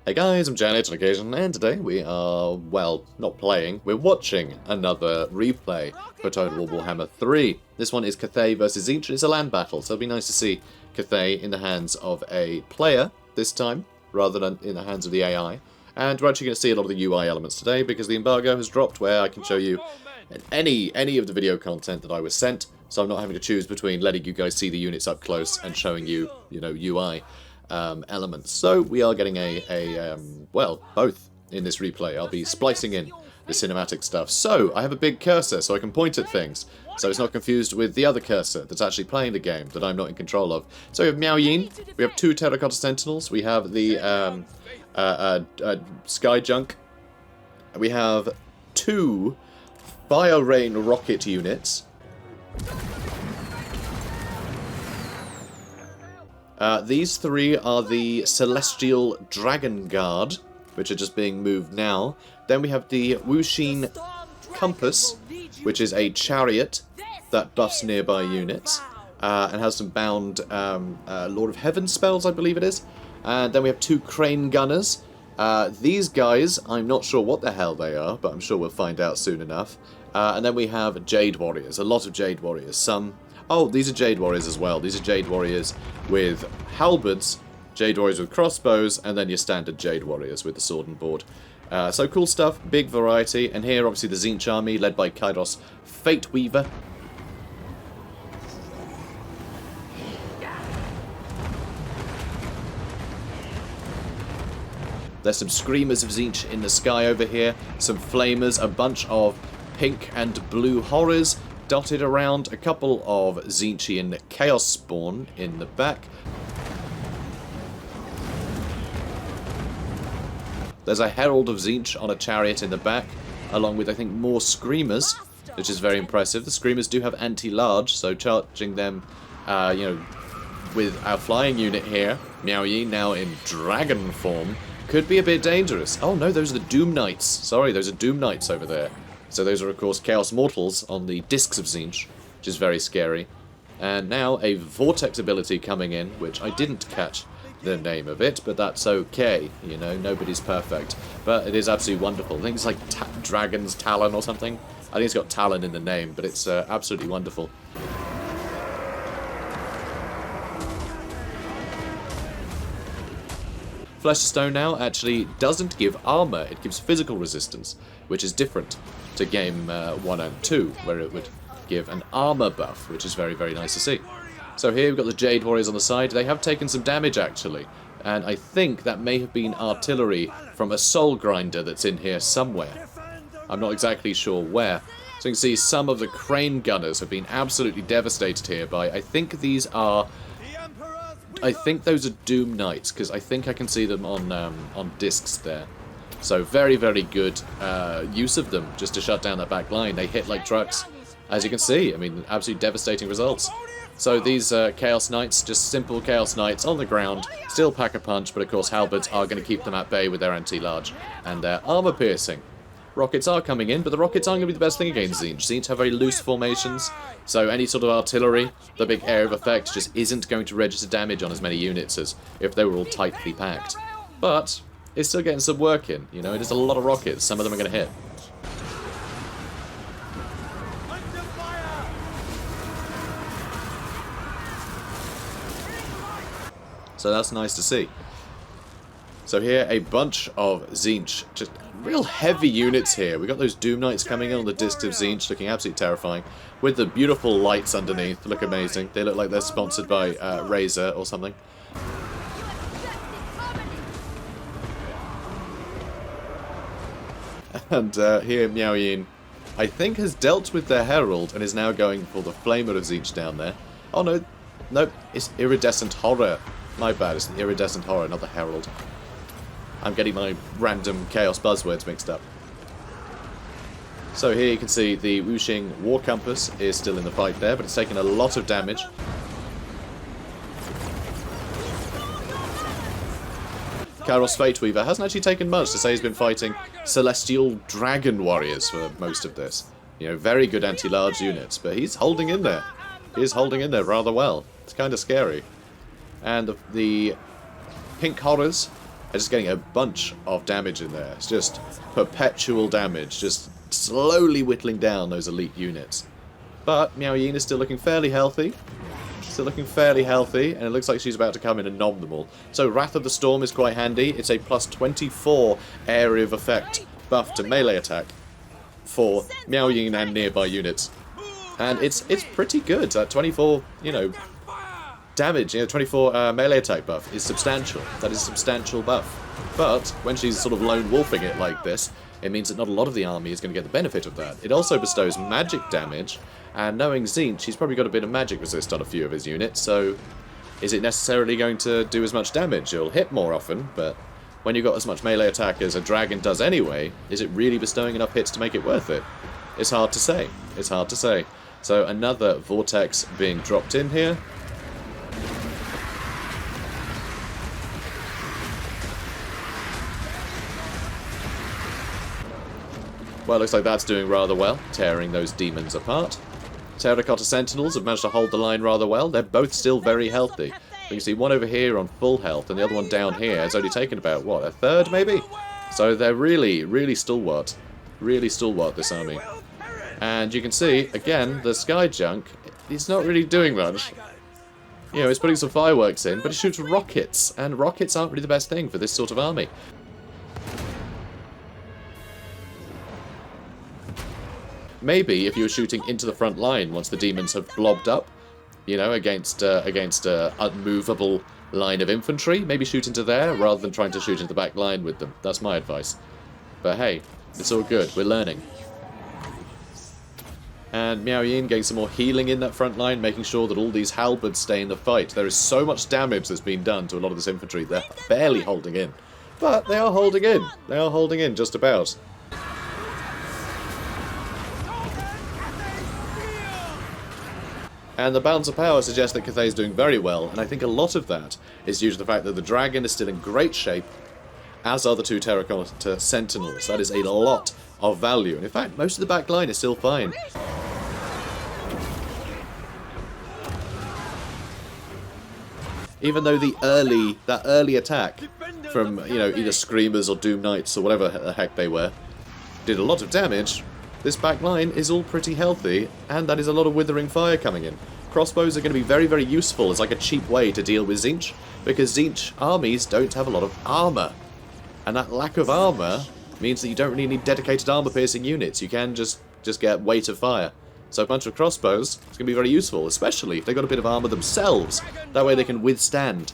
Hey guys, I'm JanetOnOccasion, and today we are, well, not playing, we're watching another replay for Total War Warhammer 3. This one is Cathay versus Tzeentch, and it's a land battle, so it'll be nice to see Cathay in the hands of a player this time, rather than in the hands of the AI. And we're actually going to see a lot of the UI elements today, because the embargo has dropped where I can show you any of the video content that I was sent, so I'm not having to choose between letting you guys see the units up close and showing you, UI. Elements. So we are getting well, both in this replay. I'll be splicing in the cinematic stuff. So I have a big cursor so I can point at things, so it's not confused with the other cursor that's actually playing the game that I'm not in control of. So we have Miao Yin, we have 2 Terracotta Sentinels, we have the Sky Junk, we have 2 Fire Rain rocket units. These 3 are the Celestial Dragon Guard, which are just being moved now. Then we have the Wuxin Compass, which is a chariot that buffs nearby units, and has some bound Lord of Heaven spells, I believe it is. And then we have 2 Crane Gunners. These guys, I'm not sure what the hell they are, but I'm sure we'll find out soon enough. And then we have Jade Warriors, a lot of Jade Warriors, some... Oh, these are Jade Warriors as well. These are Jade Warriors with halberds, Jade Warriors with crossbows, and then your standard Jade Warriors with the sword and board. So cool stuff, big variety. And here, obviously, the Tzeentch army, led by Kairos Fate Weaver. There's some Screamers of Tzeentch in the sky over here, some Flamers, a bunch of pink and blue horrors, dotted around, a couple of Tzeentchian Chaos Spawn in the back. There's a Herald of Tzeentch on a chariot in the back, along with, I think, more Screamers, which is very impressive. The Screamers do have anti-large, so charging them, with our flying unit here, Miao Yin, now in dragon form, could be a bit dangerous. Oh no, those are the Doom Knights. Sorry, those are Doom Knights over there. So those are, of course, Chaos Mortals on the Discs of Tzeentch, which is very scary. And now a Vortex ability coming in, which I didn't catch the name of it, but that's okay. You know, nobody's perfect. But it is absolutely wonderful. I think it's like Dragon's Talon or something. I think it's got Talon in the name, but it's absolutely wonderful. Flesh of Stone now actually doesn't give armor, it gives physical resistance, which is different to game 1 and 2, where it would give an armor buff, which is very, very nice to see. So here we've got the Jade Warriors on the side. They have taken some damage, actually, and I think that may have been artillery from a Soul Grinder that's in here somewhere. I'm not exactly sure where. So you can see some of the Crane Gunners have been absolutely devastated here by, I think these are... I think those are Doom Knights, because I think I can see them on discs there. So very, very good use of them just to shut down that back line. They hit like trucks, as you can see. I mean, absolutely devastating results. So these Chaos Knights, just simple Chaos Knights on the ground, still pack a punch, but of course halberds are going to keep them at bay with their anti-large and their armor piercing. Rockets are coming in, but the rockets aren't going to be the best thing against Tzeentch. Tzeentch have very loose formations, so any sort of artillery, the big area of effect, just isn't going to register damage on as many units as if they were all tightly packed. But it's still getting some work in, you know, it is a lot of rockets, some of them are going to hit. So that's nice to see. So here, a bunch of Tzeentch, just real heavy units here. We've got those Doom Knights coming in on the Discs of Tzeentch, looking absolutely terrifying, with the beautiful lights underneath, look amazing. They look like they're sponsored by Razer or something. And here, Miao Yin, I think, has dealt with the Herald and is now going for the Flamer of Tzeentch down there. Oh no, nope, it's Iridescent Horror. My bad, it's the Iridescent Horror, not the Herald. I'm getting my random Chaos buzzwords mixed up. So here you can see the Wuxin War Compass is still in the fight there, but it's taken a lot of damage. Kairos Fate Weaver hasn't actually taken much to say he's been fighting Celestial Dragon Warriors for most of this. You know, very good anti-large units, but he's holding in there. He is holding in there rather well. It's kind of scary. And the Pink Horrors and just getting a bunch of damage in there. It's just perpetual damage, just slowly whittling down those elite units. But Miao Yin is still looking fairly healthy. And it looks like she's about to come in and nom them all. So Wrath of the Storm is quite handy. It's a plus 24 area of effect buff to melee attack for Miao Yin and nearby units. And it's pretty good. 24, damage, 24 melee attack buff is substantial. That is a substantial buff. But when she's sort of lone wolfing it like this, it means that not a lot of the army is going to get the benefit of that. It also bestows magic damage, and knowing Tzeentch, he's probably got a bit of magic resist on a few of his units, so is it necessarily going to do as much damage? It'll hit more often, but when you've got as much melee attack as a dragon does anyway, is it really bestowing enough hits to make it worth it? It's hard to say. It's hard to say. So another vortex being dropped in here. Well, it looks like that's doing rather well, tearing those demons apart. Terracotta Sentinels have managed to hold the line rather well. They're both still very healthy. You can see one over here on full health, and the other one down here has only taken about, what, a third maybe? So they're really, really stalwart. Really stalwart, this army. And you can see, again, the Sky Junk, it's not really doing much. It's putting some fireworks in, but it shoots rockets, and rockets aren't really the best thing for this sort of army. Maybe if you were shooting into the front line once the demons have blobbed up, against a unmovable line of infantry, maybe shoot into there rather than trying to shoot into the back line with them. That's my advice. But hey, it's all good. We're learning. And Miao Yin getting some more healing in that front line, making sure that all these halberds stay in the fight. There is so much damage that's been done to a lot of this infantry. They're barely holding in. But they are holding in. They are holding in just about. And the balance of power suggests that Cathay is doing very well, and I think a lot of that is due to the fact that the dragon is still in great shape, as are the two Terracotta Sentinels. That is a lot of value, and in fact, most of the back line is still fine. Even though that early attack from, either Screamers or Doom Knights or whatever the heck they were, did a lot of damage, this back line is all pretty healthy, and that is a lot of withering fire coming in. Crossbows are going to be very, very useful as like a cheap way to deal with Tzeentch, because Tzeentch armies don't have a lot of armour. And that lack of armour means that you don't really need dedicated armour-piercing units. You can just get weight of fire. So a bunch of crossbows is going to be very useful, especially if they've got a bit of armour themselves. That way they can withstand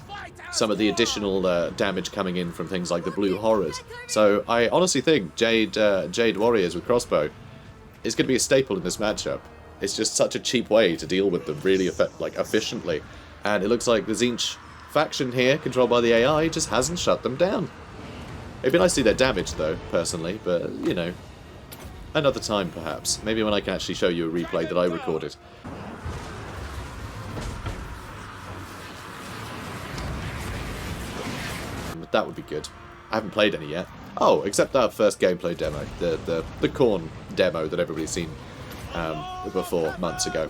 some of the additional damage coming in from things like the Blue Horrors. So I honestly think Jade Warriors with crossbow is going to be a staple in this matchup. It's just such a cheap way to deal with them really efficiently. And it looks like the Tzeentch faction here, controlled by the AI, just hasn't shut them down. It'd be nice to see their damage though, personally, but, another time perhaps. Maybe when I can actually show you a replay that I recorded. That would be good. I haven't played any yet. Oh, except that first gameplay demo, the Corn demo that everybody's seen before, months ago.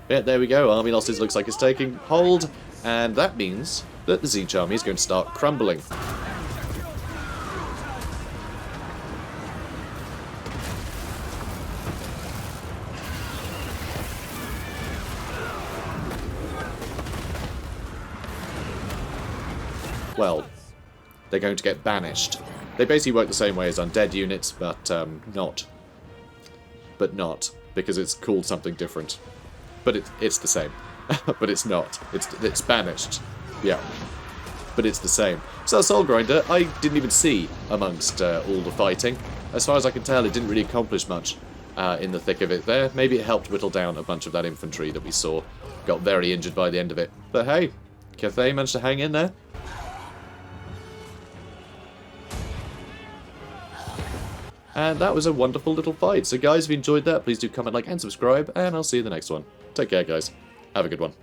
Yeah, there we go. Army losses looks like it's taking hold, and that means that the Tzeentch army is going to start crumbling. Well, they're going to get banished. They basically work the same way as undead units, but not. But not, because it's called something different. But it's the same. But it's not. It's banished. Yeah. But it's the same. So Soul Grinder, I didn't even see amongst all the fighting. As far as I can tell, it didn't really accomplish much in the thick of it there. Maybe it helped whittle down a bunch of that infantry that we saw. Got very injured by the end of it. But hey, Cathay managed to hang in there. And that was a wonderful little fight. So guys, if you enjoyed that, please do comment, like, and subscribe, and I'll see you in the next one. Take care, guys. Have a good one.